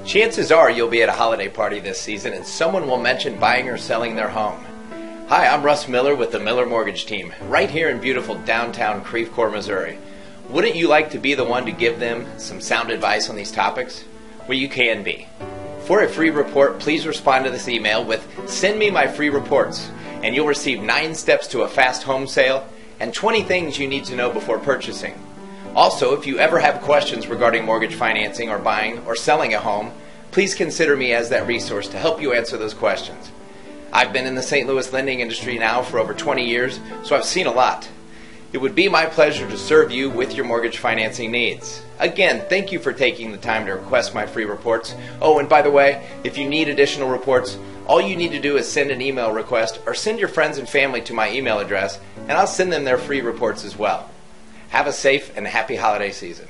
Chances are you'll be at a holiday party this season and someone will mention buying or selling their home. Hi, I'm Russ Miller with the Miller Mortgage Team, right here in beautiful downtown Creve Coeur, Missouri. Wouldn't you like to be the one to give them some sound advice on these topics? Well, you can be. For a free report, please respond to this email with "Send me my free reports," and you'll receive 9 steps to a fast home sale and 20 things you need to know before purchasing. Also, if you ever have questions regarding mortgage financing or buying or selling a home, please consider me as that resource to help you answer those questions. I've been in the St. Louis lending industry now for over 20 years, so I've seen a lot. It would be my pleasure to serve you with your mortgage financing needs. Again, thank you for taking the time to request my free reports. Oh, and by the way, if you need additional reports, all you need to do is send an email request or send your friends and family to my email address, and I'll send them their free reports as well. Have a safe and happy holiday season.